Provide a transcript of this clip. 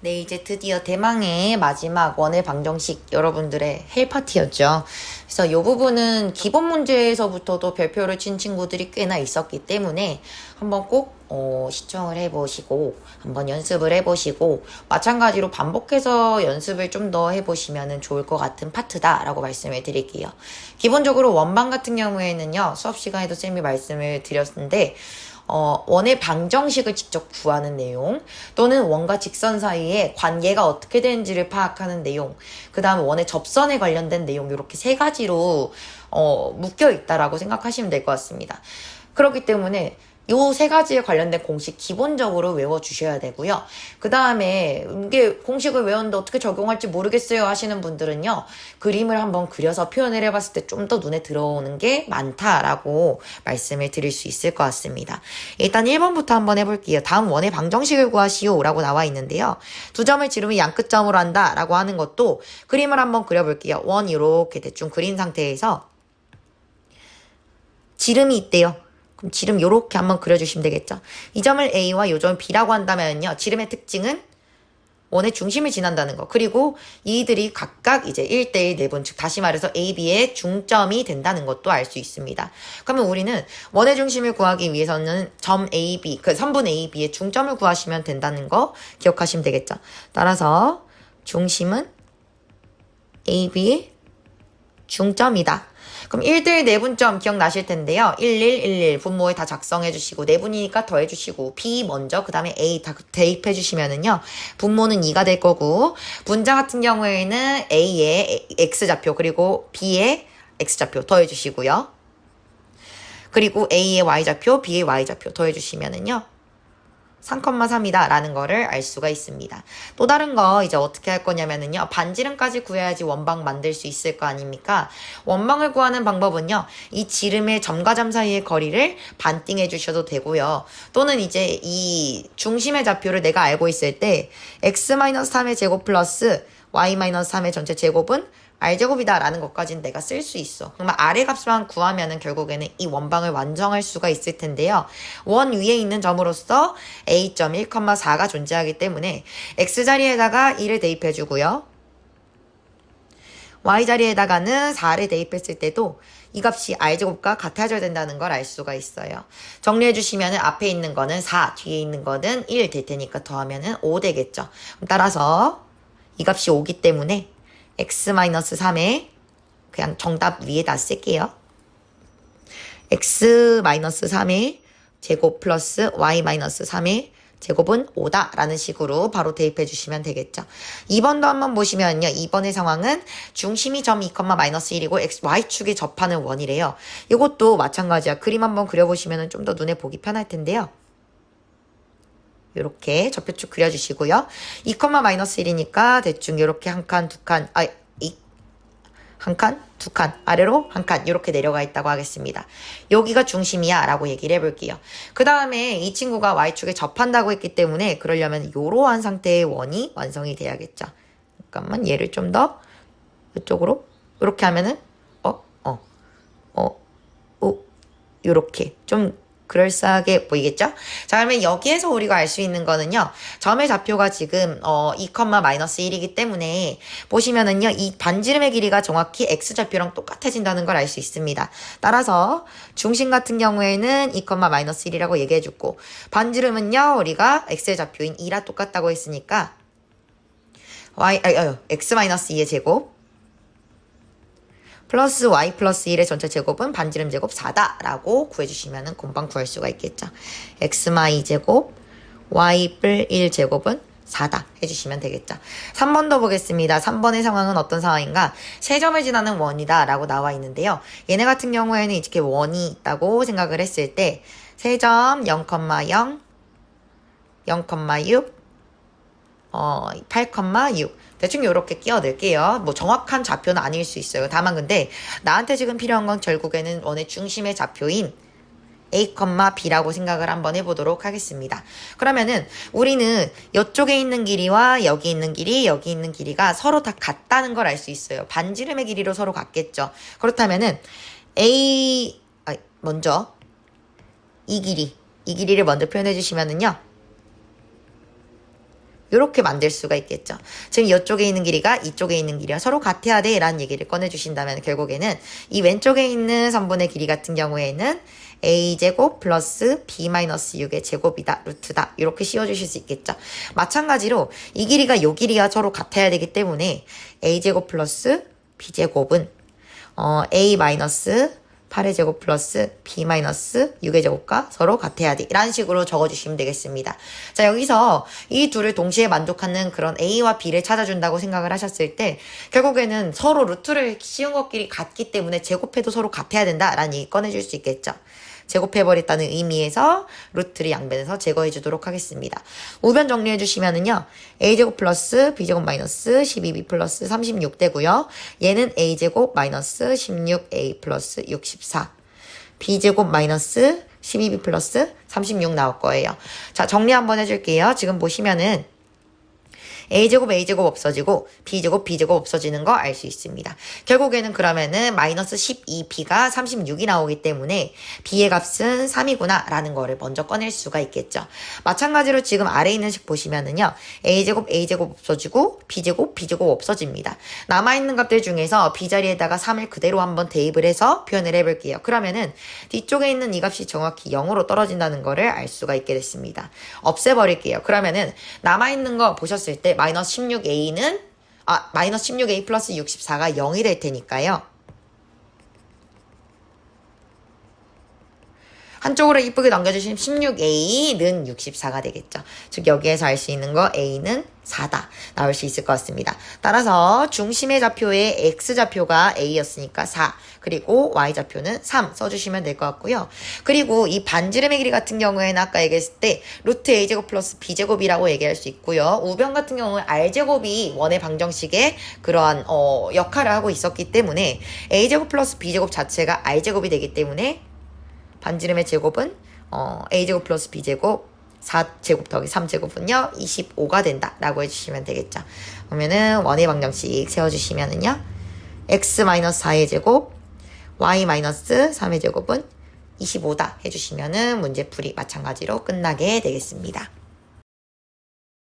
네, 이제 드디어 대망의 마지막 원의 방정식 여러분들의 헬파티였죠. 그래서 이 부분은 기본 문제에서부터도 별표를 친 친구들이 꽤나 있었기 때문에 한번 꼭 시청을 해보시고 한번 연습을 해보시고 마찬가지로 반복해서 연습을 좀 더 해보시면 좋을 것 같은 파트다라고 말씀을 드릴게요. 기본적으로 원방 같은 경우에는요, 수업 시간에도 쌤이 말씀을 드렸는데 원의 방정식을 직접 구하는 내용, 또는 원과 직선 사이에 관계가 어떻게 되는지를 파악하는 내용, 그 다음 원의 접선에 관련된 내용, 이렇게 세 가지로 묶여 있다라고 생각하시면 될 것 같습니다. 그렇기 때문에 요 세 가지에 관련된 공식 기본적으로 외워주셔야 되고요. 그 다음에 이게 공식을 외웠는데 어떻게 적용할지 모르겠어요 하시는 분들은요, 그림을 한번 그려서 표현을 해봤을 때 좀 더 눈에 들어오는 게 많다라고 말씀을 드릴 수 있을 것 같습니다. 일단 1번부터 한번 해볼게요. 다음 원의 방정식을 구하시오 라고 나와 있는데요. 두 점을 지르면 양끝점으로 한다 라고 하는 것도 그림을 한번 그려볼게요. 원 이렇게 대충 그린 상태에서 지름이 있대요. 그럼 지름 요렇게 한번 그려주시면 되겠죠. 이 점을 A와 이 점을 B라고 한다면요, 지름의 특징은 원의 중심을 지난다는 거, 그리고 이들이 각각 이제 1대1 내분, 즉 다시 말해서 A, B의 중점이 된다는 것도 알 수 있습니다. 그러면 우리는 원의 중심을 구하기 위해서는 점 A, B, 그 선분 A, B의 중점을 구하시면 된다는 거 기억하시면 되겠죠. 따라서 중심은 A, B의 중점이다. 그럼 1대1 내분점 기억나실 텐데요. 1111 분모에 다 작성해 주시고, 내분이니까 더해 주시고, B 먼저 그 다음에 A 다 대입해 주시면은요, 분모는 2가 될 거고, 분자 같은 경우에는 A의 X좌표 그리고 B의 X좌표 더해 주시고요. 그리고 A의 Y좌표, B의 Y좌표 더해 주시면은요, 3,3이다 라는 거를 알 수가 있습니다. 또 다른 거 이제 어떻게 할 거냐면은요, 반지름까지 구해야지 원방 만들 수 있을 거 아닙니까? 원방을 구하는 방법은요, 이 지름의 점과 점 사이의 거리를 반띵해 주셔도 되고요. 또는 이제 이 중심의 좌표를 내가 알고 있을 때 x-3의 제곱 플러스 y-3의 전체 제곱은 r제곱이다 라는 것까지는 내가 쓸 수 있어. 그러면 아래 값만 구하면은 결국에는 이 원방을 완성할 수가 있을 텐데요. 원 위에 있는 점으로서 a.1,4가 존재하기 때문에 x자리에다가 2를 대입해 주고요. y자리에다가는 4를 대입했을 때도 이 값이 r제곱과 같아져야 된다는 걸 알 수가 있어요. 정리해 주시면 앞에 있는 거는 4, 뒤에 있는 거는 1 될 테니까 더하면 5 되겠죠. 따라서 이 값이 5기 때문에 x-3에 그냥 정답 위에다 쓸게요. x-3의 제곱 플러스 y-3의 제곱은 5다 라는 식으로 바로 대입해 주시면 되겠죠. 2번도 한번 보시면요, 2번의 상황은 중심이 점 2,-1이고 y축에 접하는 원이래요. 이것도 마찬가지야. 그림 한번 그려보시면 좀 더 눈에 보기 편할 텐데요. 이렇게 좌표축 그려주시고요. 2,-1이니까 대충 이렇게 한 칸, 두 칸, 한 칸, 두 칸, 아래로 한 칸 이렇게 내려가 있다고 하겠습니다. 여기가 중심이야 라고 얘기를 해볼게요. 그 다음에 이 친구가 Y축에 접한다고 했기 때문에 그러려면 이러한 상태의 원이 완성이 돼야겠죠. 잠깐만, 얘를 좀 더 이쪽으로 이렇게 하면은 요렇게 좀 그럴싸하게 보이겠죠? 자, 그러면 여기에서 우리가 알 수 있는 거는요, 점의 좌표가 지금 2,-1이기 때문에 보시면은요, 이 반지름의 길이가 정확히 x좌표랑 똑같아진다는 걸 알 수 있습니다. 따라서 중심 같은 경우에는 2,-1이라고 얘기해줬고, 반지름은요, 우리가 x의 좌표인 2라 똑같다고 했으니까 x-2의 제곱 플러스 y 플러스 1의 전체 제곱은 반지름 제곱 4다 라고 구해주시면 금방 구할 수가 있겠죠. x-y 제곱 y 뿔 1 제곱은 4다 해주시면 되겠죠. 3번 더 보겠습니다. 3번의 상황은 어떤 상황인가? 세 점을 지나는 원이다 라고 나와 있는데요. 얘네 같은 경우에는 이렇게 원이 있다고 생각을 했을 때 세 점 0,0 0,6 8,6 대충 요렇게 끼워낼게요. 뭐 정확한 좌표는 아닐 수 있어요. 다만 근데 나한테 지금 필요한 건 결국에는 원의 중심의 좌표인 A, B라고 생각을 한번 해보도록 하겠습니다. 그러면은 우리는 이쪽에 있는 길이와 여기 있는 길이, 여기 있는 길이가 서로 다 같다는 걸 알 수 있어요. 반지름의 길이로 서로 같겠죠. 그렇다면은 먼저 이 길이를 먼저 표현해 주시면은요, 이렇게 만들 수가 있겠죠. 지금 이쪽에 있는 길이가 이쪽에 있는 길이와 서로 같아야 돼 라는 얘기를 꺼내주신다면 결국에는 이 왼쪽에 있는 선분의 길이 같은 경우에는 a제곱 플러스 b-6의 제곱이다, 루트다 이렇게 씌워주실 수 있겠죠. 마찬가지로 이 길이가 이 길이와 서로 같아야 되기 때문에 a제곱 플러스 b제곱은 a-8의 제곱 플러스 b-6의 제곱과 서로 같아야 돼 라는 식으로 적어주시면 되겠습니다. 자, 여기서 이 둘을 동시에 만족하는 그런 a와 b를 찾아준다고 생각을 하셨을 때 결국에는 서로 루트를 씌운 것끼리 같기 때문에 제곱해도 서로 같아야 된다라는 얘기 꺼내줄 수 있겠죠. 제곱해버렸다는 의미에서 루트를 양변에서 제거해주도록 하겠습니다. 우변 정리해주시면은요. a제곱 플러스 b제곱 마이너스 12b 플러스 36 되고요. 얘는 a제곱 마이너스 16a 플러스 64 b제곱 마이너스 12b 플러스 36 나올 거예요. 자, 정리 한번 해줄게요. 지금 보시면은 a제곱 없어지고 b제곱 없어지는 거 알 수 있습니다. 결국에는 그러면은 마이너스 12b가 36이 나오기 때문에 b의 값은 3이구나 라는 거를 먼저 꺼낼 수가 있겠죠. 마찬가지로 지금 아래에 있는 식 보시면은요. a제곱 없어지고 b제곱 없어집니다. 남아있는 값들 중에서 b 자리에다가 3을 그대로 한번 대입을 해서 표현을 해볼게요. 그러면은 뒤쪽에 있는 이 값이 정확히 0으로 떨어진다는 거를 알 수가 있게 됐습니다. 없애버릴게요. 그러면은 남아있는 거 보셨을 때 마이너스 16a 플러스 64가 0이 될 테니까요. 한쪽으로 이쁘게 넘겨주시면 16a는 64가 되겠죠. 즉 여기에서 알 수 있는 거 a는 4다 나올 수 있을 것 같습니다. 따라서 중심의 좌표의 x좌표가 a였으니까 4 그리고 y좌표는 3 써주시면 될 것 같고요. 그리고 이 반지름의 길이 같은 경우에는 아까 얘기했을 때 루트 a제곱 플러스 b제곱이라고 얘기할 수 있고요. 우변 같은 경우는 r제곱이 원의 방정식의 그러한 역할을 하고 있었기 때문에 a제곱 플러스 b제곱 자체가 r제곱이 되기 때문에 반지름의 제곱은 a제곱 플러스 b제곱 4제곱 더하기 3제곱은요 25가 된다 라고 해주시면 되겠죠. 그러면은 원의 방정식 세워주시면은요 x-4의 제곱 y-3의 제곱은 25다 해주시면은 문제풀이 마찬가지로 끝나게 되겠습니다.